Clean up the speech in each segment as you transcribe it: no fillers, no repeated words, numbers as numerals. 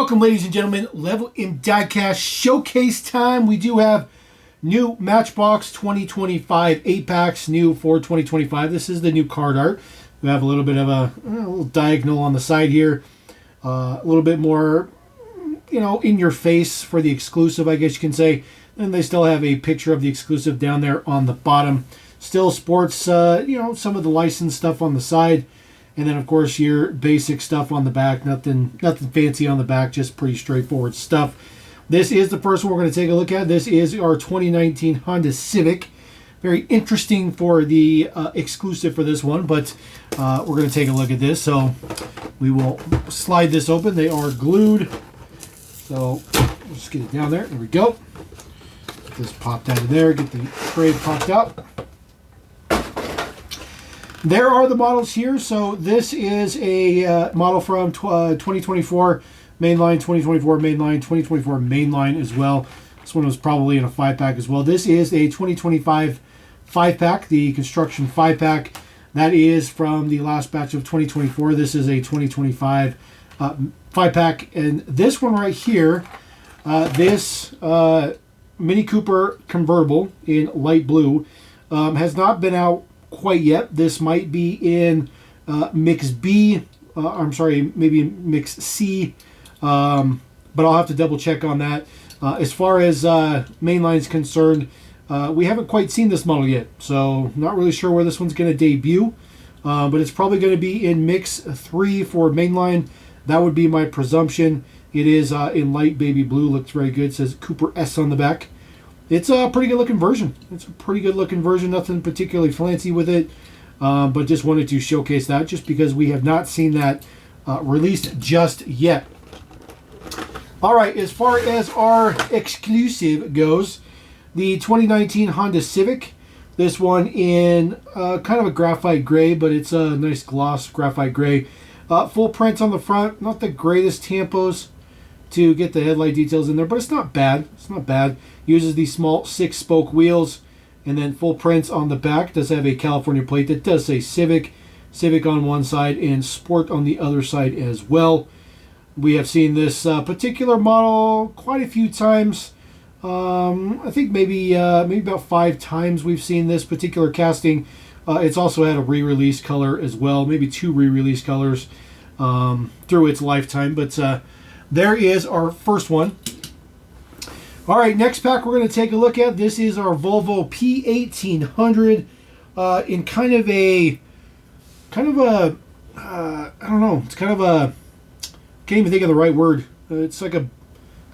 Welcome, ladies and gentlemen. Level in Diecast Showcase time. We do have new Matchbox 2025 8-packs, new for 2025. This is the new card art. We have a little bit of a little diagonal on the side here. A little bit more, in your face for the exclusive, I guess you can say. And they still have a picture of the exclusive down there on the bottom. Still sports, some of the licensed stuff on the side. And then, of course, your basic stuff on the back. Nothing fancy on the back, just pretty straightforward stuff. This is the first one we're going to take a look at. This is our 2019 Honda Civic. Very interesting for the exclusive for this one, but we're going to take a look at this. So we will slide this open. They are glued. So we'll just get it down there. There we go. Get this popped out of there. Get the tray popped out. There are the models here. So this is a model from 2024 mainline, 2024 mainline, 2024 mainline as well. This one was probably in a 5-pack as well. This is a 2025 5-pack, the construction 5-pack. That is from the last batch of 2024. This is a 2025 5-pack. And this one right here, this Mini Cooper convertible in light blue, has not been out quite yet. This might be in mix B. Maybe mix C. But I'll have to double check on that. As far as mainline's concerned, we haven't quite seen this model yet, so not really sure where this one's going to debut. But it's probably going to be in mix 3 for mainline. That would be my presumption. It is in light baby blue. Looks very good. It says Cooper S on the back. It's a pretty good looking version. Nothing particularly fancy with it, but just wanted to showcase that just because we have not seen that released just yet. All right, as far as our exclusive goes, the 2019 Honda Civic. This one in kind of a graphite gray, but it's a nice gloss graphite gray. Full print on the front. Not the greatest tampos to get the headlight details in there, but it's not bad. Uses these small 6-spoke wheels, and then full prints on the back. Does have a California plate that does say Civic on one side and Sport on the other side as well. We have seen this particular model quite a few times. I think maybe about 5 times we've seen this particular casting. It's also had a re-release color as well, maybe 2 re-release colors through its lifetime. But there is our first one. All right, next pack we're going to take a look at. This is our Volvo P1800 in kind of a I don't know. It's kind of a, can't even think of the right word. It's like a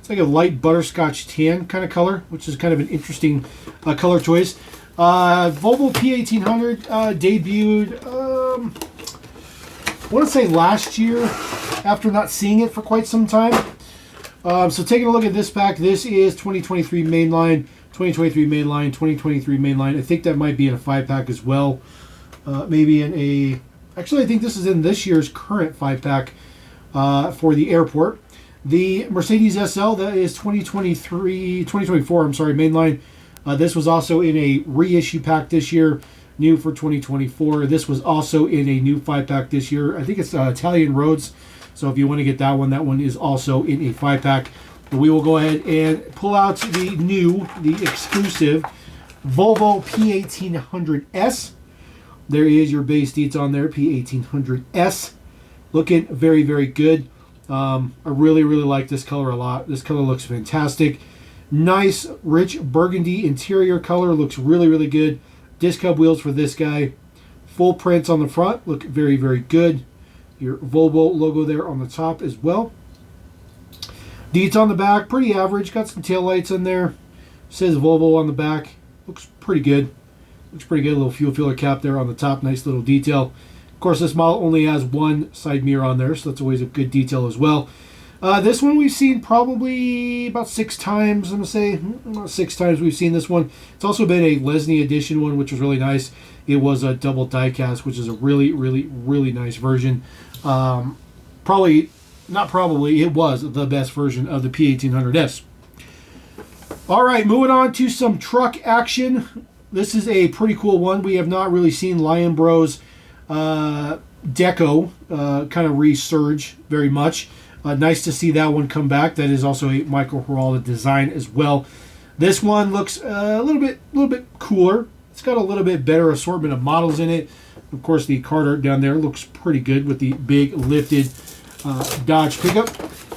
light butterscotch tan kind of color, which is kind of an interesting color choice. Volvo P1800 debuted, I want to say last year, after not seeing it for quite some time. So taking a look at this pack, this is 2023 mainline, 2023 mainline, 2023 mainline. I think that might be in a 5-pack as well. Maybe in a... Actually, I think this is in this year's current 5-pack for the airport. The Mercedes SL, that is 2024, mainline. This was also in a reissue pack this year, new for 2024. This was also in a new 5-pack this year. I think it's Italian Roads. So if you want to get that one is also in a 5-pack. We will go ahead and pull out the exclusive Volvo P1800S. There is your base deets on there, P1800S. Looking very, very good. I really, really like this color a lot. This color looks fantastic. Nice, rich burgundy interior color. Looks really, really good. Disc hub wheels for this guy. Full prints on the front. Look very, very good. Your Volvo logo there on the top as well. Deets on the back, pretty average. Got some taillights in there. Says Volvo on the back. Looks pretty good. A little fuel filler cap there on the top. Nice little detail. Of course, this model only has one side mirror on there, so that's always a good detail as well. This one we've seen probably about 6 times, I'm going to say. About 6 times we've seen this one. It's also been a Lesney edition one, which was really nice. It was a double die-cast, which is a really, really, really nice version. It was the best version of the P1800S. All right, moving on to some truck action. This is a pretty cool one. We have not really seen Lion Bros deco kind of resurge very much. Nice to see that one come back. That is also a Michael Hiralda design as well. This one looks a little bit cooler. It's got a little bit better assortment of models in it. Of course, the card art down there looks pretty good with the big lifted Dodge pickup.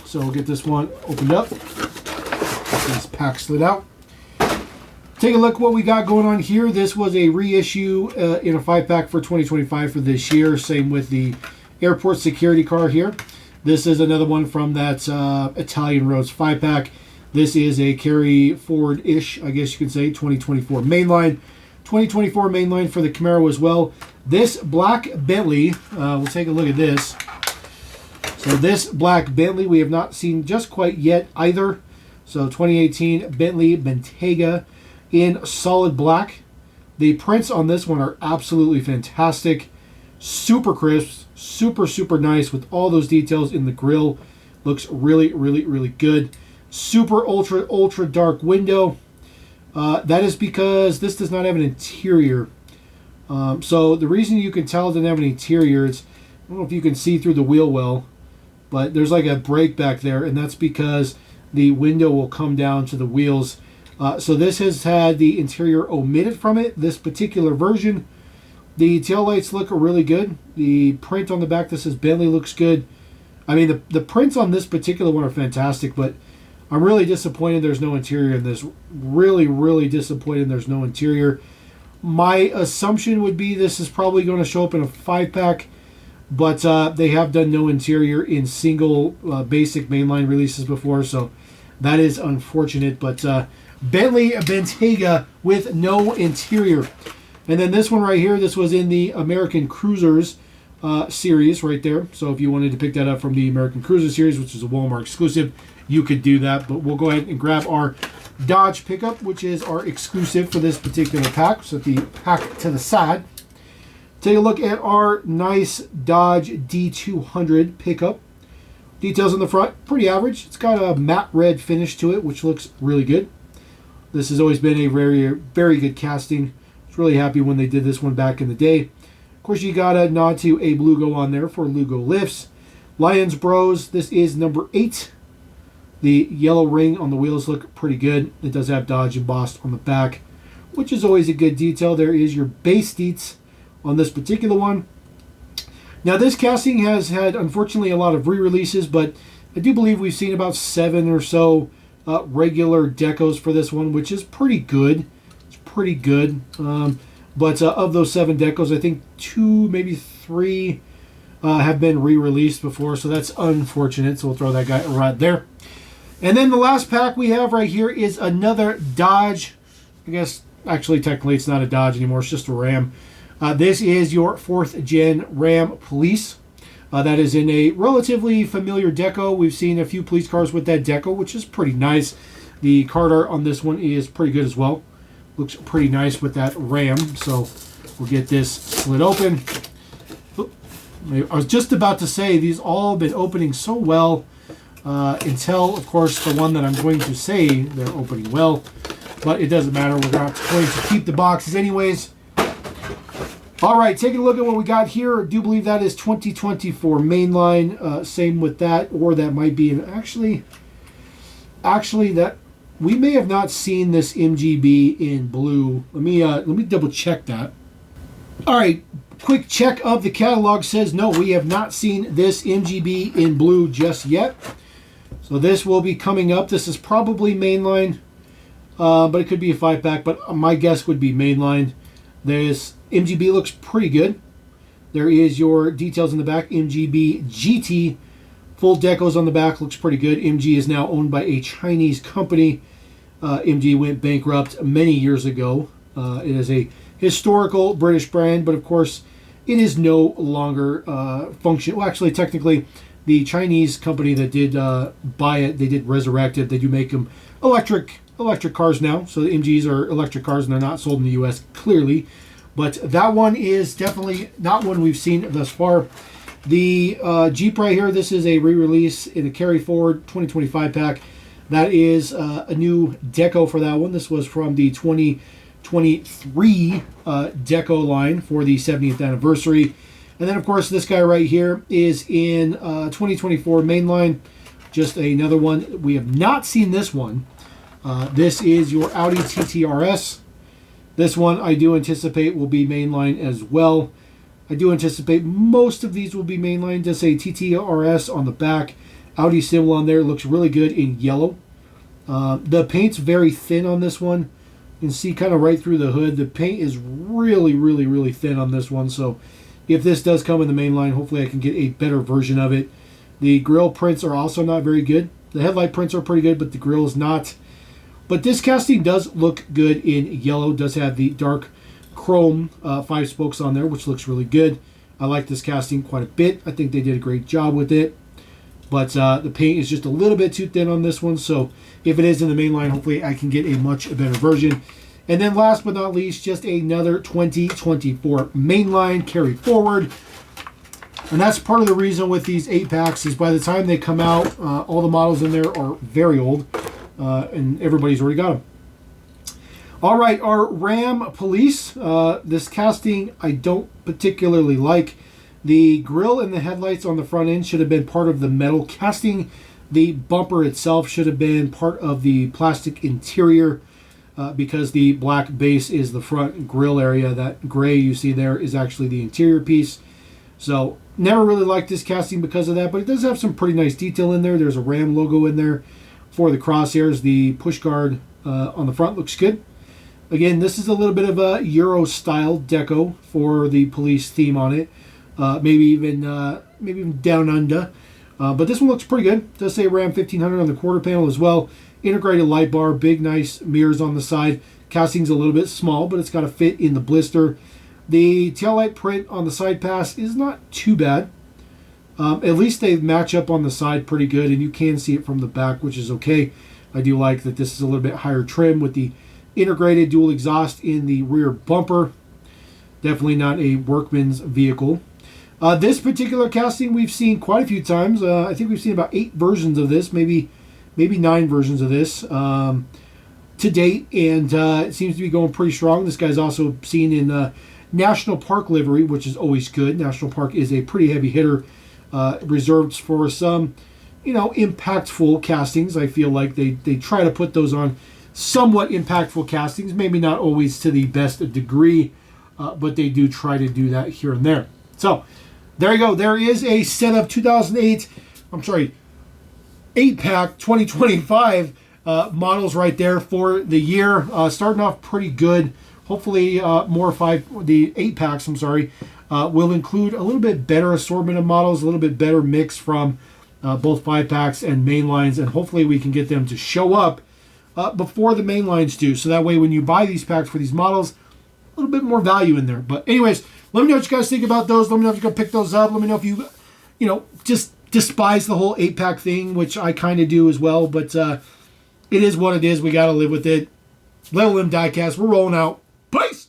So we'll get this one opened up. This pack slid out. Take a look what we got going on here. This was a reissue in a 5-pack for 2025 for this year. Same with the airport security car here. This is another one from that Italian Roads 5-pack. This is a carry forward-ish, I guess you could say, 2024 mainline. 2024 mainline for the Camaro as well. This black Bentley, we'll take a look at this. So this black Bentley we have not seen just quite yet either. So 2018 Bentley Bentayga in solid black. The prints on this one are absolutely fantastic. Super crisp, super nice with all those details in the grille. Looks really good. Super ultra dark window. That is because this does not have an interior. So the reason you can tell it doesn't have an interior is, I don't know if you can see through the wheel well, but there's like a break back there, and that's because the window will come down to the wheels. So this has had the interior omitted from it, this particular version. The taillights look really good. The print on the back that says Bentley looks good. I mean, the prints on this particular one are fantastic, but I'm really disappointed there's no interior in this. Really disappointed there's no interior. My assumption would be this is probably going to show up in a 5-pack, but they have done no interior in single basic mainline releases before, so that is unfortunate. But Bentley Bentayga with no interior. And then this one right here, this was in the American Cruisers series right there. So if you wanted to pick that up from the American Cruiser series, which is a Walmart exclusive, you could do that. But we'll go ahead and grab our Dodge pickup, which is our exclusive for this particular pack. So the pack to the side. Take a look at our nice Dodge D200 pickup. Details on the front, pretty average. It's got a matte red finish to it, which looks really good. This has always been a very good casting. I was really happy when they did this one back in the day. Of course, you got a nod to Abe Lugo on there for Lugo lifts. Lions Bros, this is number 8. The yellow ring on the wheels look pretty good. It does have Dodge embossed on the back, which is always a good detail. There is your base deets on this particular one. Now, this casting has had, unfortunately, a lot of re-releases, but I do believe we've seen about 7 or so regular decos for this one, which is pretty good. It's pretty good. But of those 7 decos, I think 2, maybe 3 have been re-released before, so that's unfortunate. So we'll throw that guy right there. And then the last pack we have right here is another Dodge. I guess, actually, technically, it's not a Dodge anymore. It's just a Ram. This is your 4th Gen Ram Police. That is in a relatively familiar deco. We've seen a few police cars with that deco, which is pretty nice. The card art on this one is pretty good as well. Looks pretty nice with that Ram. So we'll get this slid open. I was just about to say these all have been opening so well until, of course, the one that I'm going to say they're opening well. But it doesn't matter. We're going to keep the boxes anyways. All right, taking a look at what we got here. I do believe that is 2024 mainline. Same with that, or that might be an actually that we may have not seen this MGB in blue. Let me double check that. All right, quick check of the catalog says no, we have not seen this MGB in blue just yet. So this will be coming up. This is probably mainline, but it could be a 5-pack. But my guess would be mainline. This MGB looks pretty good. There is your details in the back. MGB GT. Full decos on the back. Looks pretty good. MG is now owned by a Chinese company. MG went bankrupt many years ago. It is a historical British brand, but of course it is no longer functional. Well, actually, technically, the Chinese company that did buy it, they did resurrect it. They do make them electric cars now. So the MGs are electric cars, and they're not sold in the U.S. clearly. But that one is definitely not one we've seen thus far. The Jeep right here, this is a re-release in a carry forward 2025 pack. That is a new deco for that one. This was from the 2023 deco line for the 70th anniversary. And then, of course, this guy right here is in 2024 mainline. Just another one. We have not seen this one. This is your Audi TT-RS. This one I do anticipate will be mainline as well. I do anticipate most of these will be mainline. Just say TT-RS on the back. Audi symbol on there. Looks really good in yellow. The paint's very thin on this one. You can see kind of right through the hood. The paint is really, really, really thin on this one. So if this does come in the mainline, hopefully I can get a better version of it. The grille prints are also not very good. The headlight prints are pretty good, but the grille is not. But this casting does look good in yellow. Does have the dark chrome 5 spokes on there, which looks really good. I like this casting quite a bit. I think they did a great job with it. But the paint is just a little bit too thin on this one. So if it is in the mainline, hopefully I can get a much better version. And then last but not least, just another 2024 mainline carry forward. And that's part of the reason with these 8-packs is by the time they come out, all the models in there are very old. And everybody's already got them. All right, our Ram Police. This casting I don't particularly like. The grille and the headlights on the front end should have been part of the metal casting. The bumper itself should have been part of the plastic interior because the black base is the front grille area. That gray you see there is actually the interior piece. So never really liked this casting because of that, but it does have some pretty nice detail in there. There's a Ram logo in there for the crosshairs. The push guard on the front looks good. Again, this is a little bit of a Euro style deco for the police theme on it. Maybe even down under. But this one looks pretty good. It does say Ram 1500 on the quarter panel as well. Integrated light bar, big nice mirrors on the side. Casting's a little bit small, but it's got to fit in the blister. The taillight print on the side pass is not too bad. At least they match up on the side pretty good, and you can see it from the back, which is okay. I do like that this is a little bit higher trim with the integrated dual exhaust in the rear bumper. Definitely not a workman's vehicle. This particular casting we've seen quite a few times. I think we've seen about 8 versions of this, maybe 9 versions of this to date, and it seems to be going pretty strong. This guy's also seen in National Park livery, which is always good. National Park is a pretty heavy hitter, reserved for some, impactful castings. I feel like they try to put those on somewhat impactful castings, maybe not always to the best degree, but they do try to do that here and there. So there you go. There is a set of 8-pack 2025 models right there for the year. Starting off pretty good. Hopefully the 8-packs, will include a little bit better assortment of models, a little bit better mix from both 5-packs and mainlines, and hopefully we can get them to show up before the mainlines do. So that way when you buy these packs for these models, a little bit more value in there. But anyways, let me know what you guys think about those. Let me know if you're going to pick those up. Let me know if you just despise the whole 8-pack thing, which I kind of do as well. But it is what it is. We got to live with it. Little M Diecast. We're rolling out. Peace!